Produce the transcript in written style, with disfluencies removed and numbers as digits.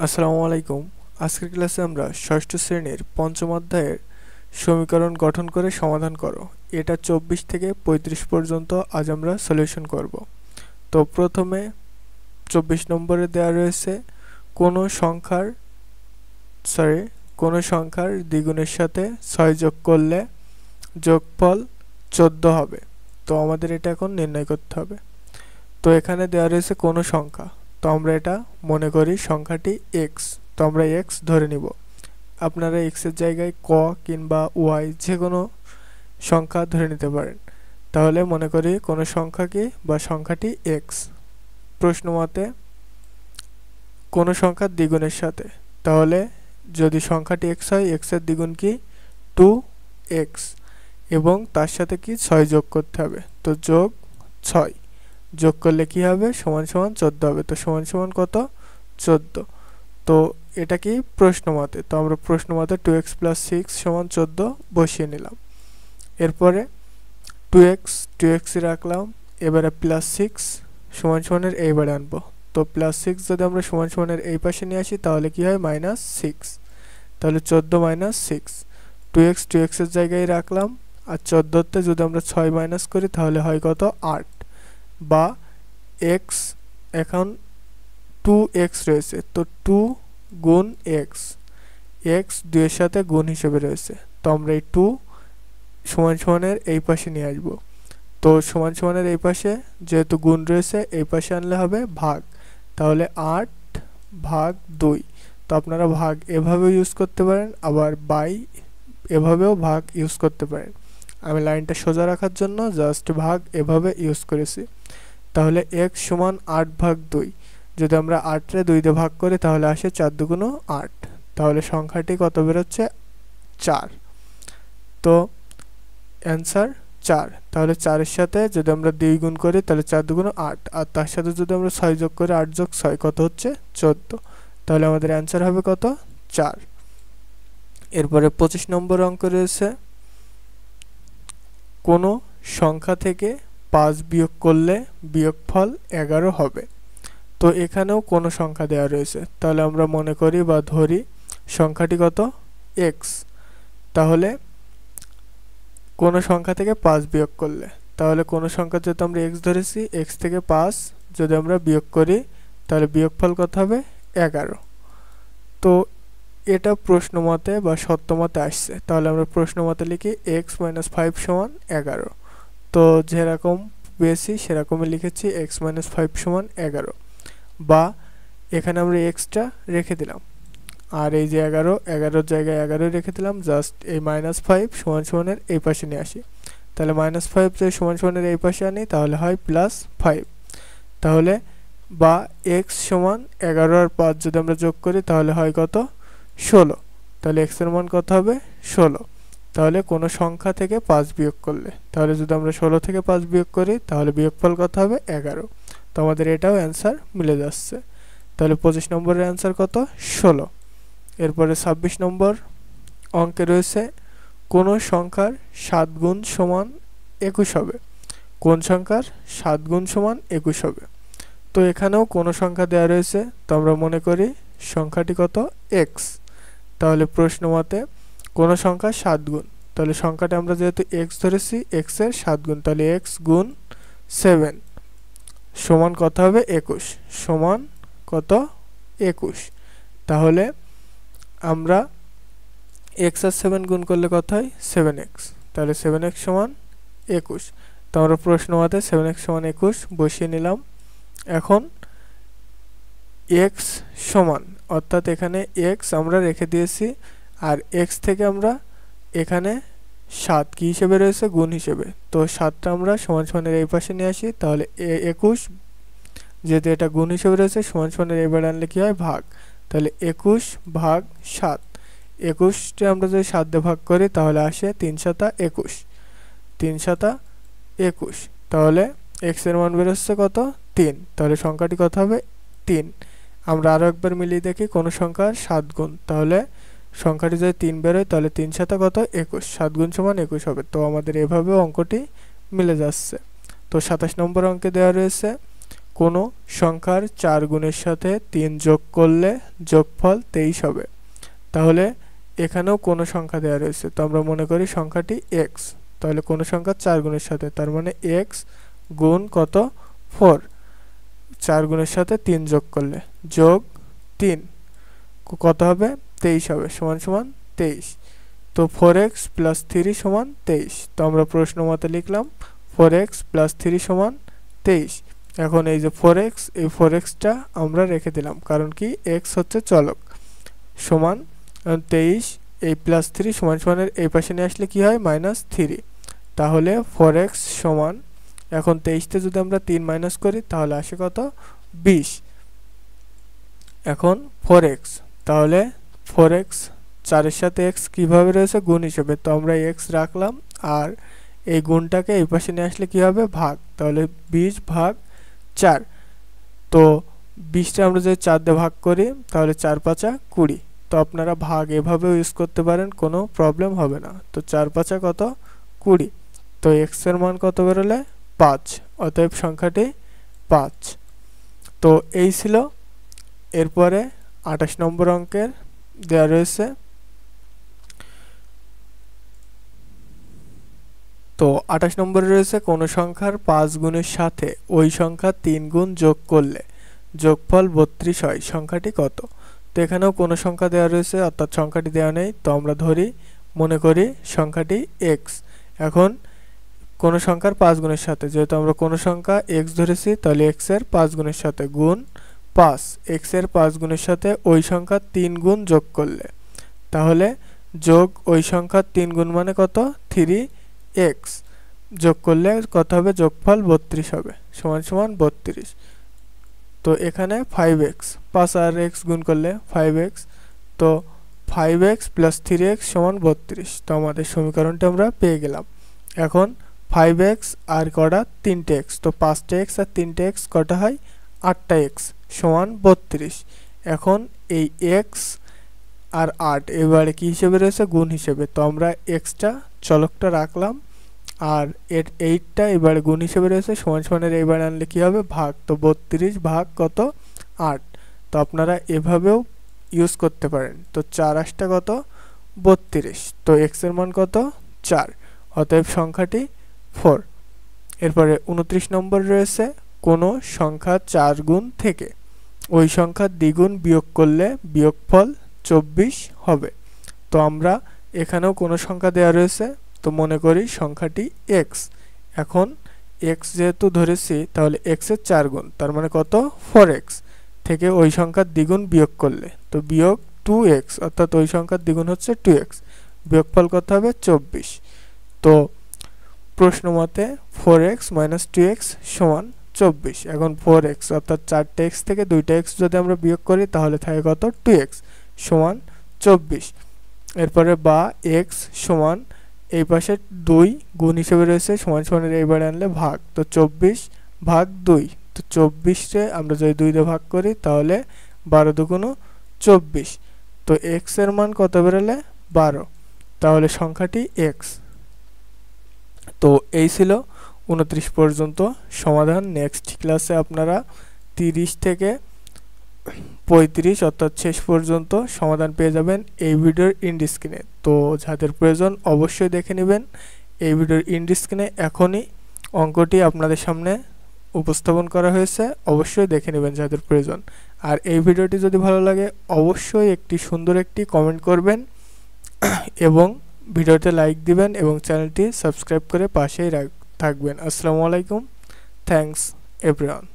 আসসালামু আলাইকুম। আজকের ক্লাসে আমরা ষষ্ঠ শ্রেণীর পঞ্চম অধ্যায়ের সমীকরণ গঠন করে সমাধান করো এটা 24 থেকে 35 পর্যন্ত আজ আমরা সলিউশন করব। তো প্রথমে 24 নম্বরে দেওয়া রয়েছে কোনো সংখ্যার দ্বিগুণের সাথে 6 যোগ করলে যোগফল 14 হবে। তো আমাদের এটা এখন নির্ণয় করতে হবে। তো এখানে দেওয়া রয়েছে কোনো সংখ্যা, তো আমরা এটা মনে করি সংখ্যাটি x, তো আমরা x ধরে নিব। আপনারা x এর জায়গায় ক কিংবা y যে কোনো সংখ্যা ধরে নিতে পারেন। তাহলে মনে করি কোনো সংখ্যা কি বা সংখ্যাটি x। প্রশ্ন মতে কোনো সংখ্যার দ্বিগুণের সাথে, তাহলে যদি সংখ্যাটি x হয় x এর দ্বিগুণ কি 2x এবং তার সাথে কি 6 যোগ করতে হবে। তো যোগ 6 যোগ করলে কি হবে সমান সমান 14 হবে। তো সমান সমান কত 14। তো এটা কি প্রশ্ন মতে, তো আমরা প্রশ্ন মতে 2x + 6 = 14 বসিয়ে নিলাম। এরপরে 2x রাখলাম, এবারে +6 সমান সমানের এইবারে আনবো। তো +6 যদি আমরা সমান সমানের এই পাশে নিয়ে আসি তাহলে কি হয় -6, তাহলে 14 - 6। 2x এর জায়গায় রাখলাম, আর 14 তে যদি আমরা 6 মাইনাস করি তাহলে হয় কত 8, বা x এখন 2x রয়েছে, তো 2 গুণ x 2 এর সাথে গুণ হিসেবে রয়েছে, তো আমরা এই 2 সমান সমানের এই পাশে নিয়ে আসবো। তো সমান সমানের এই পাশে যেহেতু গুণ রয়েছে এই পাশে আনলে হবে ভাগ, তাহলে 8/2। তো আপনারা ভাগ এভাবেও ইউজ করতে পারেন, আবার বাই এভাবেও ভাগ ইউজ করতে পারেন। আমি লাইনটা সোজা রাখার জন্য জাস্ট ভাগ এভাবে ইউজ করেছি। তাহলে x সমান 8/2। যদি আমরা 8 রে 2 দিয়ে ভাগ করি তাহলে আসে 4 দুগুণ 8, তাহলে সংখ্যাটি কত বেরোচ্ছে 4। তো অ্যান্সার 4। তাহলে 4 এর সাথে যদি আমরা 2 গুণ করি তাহলে 4 দুগুণ 8, আর তার সাথে যদি আমরা 6 যোগ করি 8 যোগ 6 কত হচ্ছে 14। তাহলে আমাদের অ্যান্সার হবে কত 4। এরপরে 25 নম্বর অঙ্ক রয়েছে কোনো সংখ্যা থেকে 5 বিয়োগ করলে বিয়োগফল 11 হবে। তো এখানেও কোনো সংখ্যা দেওয়া রয়েছে, তাহলে আমরা মনে করি বা ধরি সংখ্যাটি কত x। তাহলে কোনো সংখ্যা থেকে 5 বিয়োগ করলে, তাহলে কোনো সংখ্যা যেহেতু আমরা x ধরেছি, x থেকে 5 যদি আমরা বিয়োগ করি তাহলে বিয়োগফল কত হবে 11। তো এটা প্রশ্ন মতে বা সত্য মতে আসছে, তাহলে আমরা প্রশ্ন মতে লিখি x - 5 = 11। তো যেরকম পেয়েছি সেরকমই লিখেছি x - 5 = 11, বা এখানে আমরা এক্সটা রেখে দিলাম, আর এই যে 11 জায়গায় 11 রেখে দিলাম, জাস্ট এই -5 সমান সমানের এই পাশে নিয়ে আসি। তাহলে -5 যদি সমান সমানের এই পাশে আনি তাহলে হয় +5। তাহলে বা x সমান 11 আর 5 যদি আমরা যোগ করি তাহলে হয় কত 16। তাহলে x এর মান কত হবে 16। তাহলে কোনো সংখ্যা থেকে 5 বিয়োগ করলে, তাহলে যদি আমরা 16 থেকে 5 বিয়োগ করি তাহলে বিয়োগফল কত হবে 11। তো আমাদের এটাও অ্যান্সার মিলে যাচ্ছে। তাহলে 25 নম্বরের অ্যান্সার কত 16। এরপরে 26 নম্বর অঙ্কে রয়েছে কোন সংখ্যার 7 গুণ সমান 21 হবে। কোন সংখ্যার 7 গুণ সমান 21 হবে। তো এখানেও কোন সংখ্যা দেওয়া রয়েছে, তো আমরা মনে করি সংখ্যাটি কত x। তাহলে প্রশ্ন মতে কোন সংখ্যা 7 গুণ, তাহলে সংখ্যাটা আমরা যেহেতু x ধরেছি x এর 7 গুণ, তাহলে x গুণ 7 সমান কত হবে 21, সমান কত 21। তাহলে আমরা x আর 7 গুণ করলে কত হয় 7x, তাহলে 7x সমান 21। তো আমরা প্রশ্ন মতে 7x সমান 21 বসিয়ে নিলাম। এখন x সমান, অর্থাৎ এখানে x আমরা রেখে দিয়েছি, আর x থেকে আমরা এখানে 7 কি হিসেবে রয়েছে গুণ হিসেবে, তো 7টা আমরা সমান সমানের এই পাশে নিয়ে আসি, তাহলে 21 যেহেতু এটা গুণ হিসেবে রয়েছে সমান সমানের এবার আনলে কি হয় ভাগ, তাহলে 21/7। 21টা আমরা যদি 7 দিয়ে ভাগ করি তাহলে আসে 3×7=21, 3×7=21। তাহলে x এর মান বের হচ্ছে কত 3, তাহলে সংখ্যাটি কত হবে 3। আমরা আরো একবার মিলিয়ে দেখি কোন সংখ্যার 7 গুণ, তাহলে সংখ্যাটি যদি 3 বের হয় তাহলে 3×7 কত 21, 7 গুণ সমান 21 হবে। তো আমাদের এভাবে অঙ্কটি মিলে যাচ্ছে। তো 27 নম্বর অঙ্কে দেওয়া রয়েছে কোনো সংখ্যার 4 গুণের সাথে 3 যোগ করলে যোগফল 23 হবে। তাহলে এখানেও কোনো সংখ্যা দেওয়া রয়েছে, তো আমরা মনে করি সংখ্যাটি x। তাহলে কোনো সংখ্যা 4 গুণের সাথে, তার মানে x গুণ কত 4, 4 গুণের সাথে 3 যোগ করলে যোগ 3 কত হবে 23 হবে, সমান সমান 23। তো 4x প্লাস 3 সমান 23। তো আমরা প্রশ্ন মতে লিখলাম 4x প্লাস 3 সমান 23। এখন এই যে 4x, এই 4xটা আমরা রেখে দিলাম, কারণ কি x হচ্ছে চলক, সমান 23। এই প্লাস 3 সমান সমানের এই পাশে নিয়ে আসলে কি হয় -3। তাহলে 4x সমান, এখন 23 তে যদি আমরা 3 মাইনাস করি তাহলে আসে কত 20। এখন 4x, তাহলে 4x 4 এর সাথে x কিভাবে রয়েছে গুণ হিসেবে, তো আমরা x রাখলাম আর এই গুণটাকে এই পাশে নিয়ে আসলে কি হবে ভাগ, তাহলে 20 ভাগ 4। তো 20টা আমরা যদি 4 দিয়ে ভাগ করি তাহলে 4 5 20। তো আপনারা ভাগ এভাবেও ইউজ করতে পারেন, কোনো প্রবলেম হবে না। তো 4 5 কত 20। তো x এর মান কত বেরোলে 5, অতএব সংখ্যাটি 5। তো এই ছিল। এরপরে 28 নম্বর অঙ্কের দেওয়া রয়েছে। তো 28 নম্বরে রয়েছে কোনো সংখ্যার 5 গুণের সাথে ওই সংখ্যা 3 গুণ যোগ করলে যোগফল 32 হয়, সংখ্যাটি কত। তো এখানেও কোনো সংখ্যা দেওয়া রয়েছে, অর্থাৎ সংখ্যাটি দেওয়া নেই। তো আমরা ধরি, মনে করি সংখ্যাটি x। এখন কোনো সংখ্যার 5 গুণের সাথে, যেহেতু আমরা কোনো সংখ্যা x ধরেছি, তাহলে x এর 5 গুণের সাথে গুণ 5, x এর 5 গুণের সাথে ওই সংখ্যা 3 গুণ যোগ করলে, তাহলে যোগ ওই সংখ্যা 3 গুণ মানে কত 3x, যোগ করলে কত হবে যোগফল 32 হবে, সমান সমান 32। তো এখানে 5x, 5 আর x গুণ করলে 5x, তো 5x প্লাস 3x সমান 32। তো আমাদের সমীকরণটা আমরা পেয়ে গেলাম। এখন 5x আর কটা 3টা x, তো 5টা x আর 3টা x কটা হয় 8টা x সমান 32। এখন এই x আর 8 এবারে কি হিসেবে রয়েছে গুণ হিসেবে, তো আমরা xটা চলকটা রাখলাম আর এর 8টা এবারে গুণ হিসেবে রয়েছে, সমান সমানের এবারে আনলে কি হবে ভাগ। তো 32 ভাগ কত 8। তো আপনারা এভাবেও ইউজ করতে পারেন। তো 4 8টা কত 32। তো x এর মান কত 4, অতএব সংখ্যাটি 4। এরপরে 29 নম্বর রয়েছে কোনো সংখ্যা 4 গুণ থেকে ওই সংখ্যার দ্বিগুণ বিয়োগ করলে বিয়োগফল 24 হবে। তো আমরা এখানেও কোনো সংখ্যা দেওয়া রয়েছে, তো মনে করি সংখ্যাটি x। এখন x যেহেতু ধরেছি, তাহলে x এর 4 গুণ, তার মানে কত 4x থেকে ওই সংখ্যার দ্বিগুণ বিয়োগ করলে, তো বিয়োগ 2x, অর্থাৎ ওই সংখ্যার দ্বিগুণ হচ্ছে 2x, বিয়োগফল কত হবে 24। তো প্রশ্ন মতে 4x - 2x সমান 24। এখন 4x অর্থাৎ 4টা x থেকে 2টা x যদি আমরা বিয়োগ করি তাহলে থাকে কত 2x সমান 24। এরপরে বা x সমান এই পাশে 2 গুণ হিসেবে রয়েছে, সমান সমানের এইবারে আনলে ভাগ। তো 24 ভাগ 2, তো 24কে আমরা যদি 2 দিয়ে ভাগ করি তাহলে 12 দুগুণ 24। তো x এর মান কত বেরোলে 12, তাহলে সংখ্যাটি x। তো এই ছিল 29 পর্যন্ত সমাধান। নেক্সট ক্লাসে আপনারা 30 থেকে 35 অর্থাৎ শেষ পর্যন্ত সমাধান পেয়ে যাবেন এই ভিডিওর এন্ড স্ক্রিনে। তো যাদের প্রয়োজন অবশ্যই দেখে নেবেন এই ভিডিওর এন্ড স্ক্রিনে। এখনই অঙ্কটি আপনাদের সামনে উপস্থাপন করা হয়েছে, অবশ্যই দেখে নেবেন যাদের প্রয়োজন। আর এই ভিডিওটি যদি ভালো লাগে অবশ্যই একটি সুন্দর একটি কমেন্ট করবেন এবং ভিডিওতে লাইক দিবেন এবং চ্যানেলটি সাবস্ক্রাইব করে পাশেই থাকবেন। আসসালামু আলাইকুম, থ্যাঙ্কস এভরিওয়ান।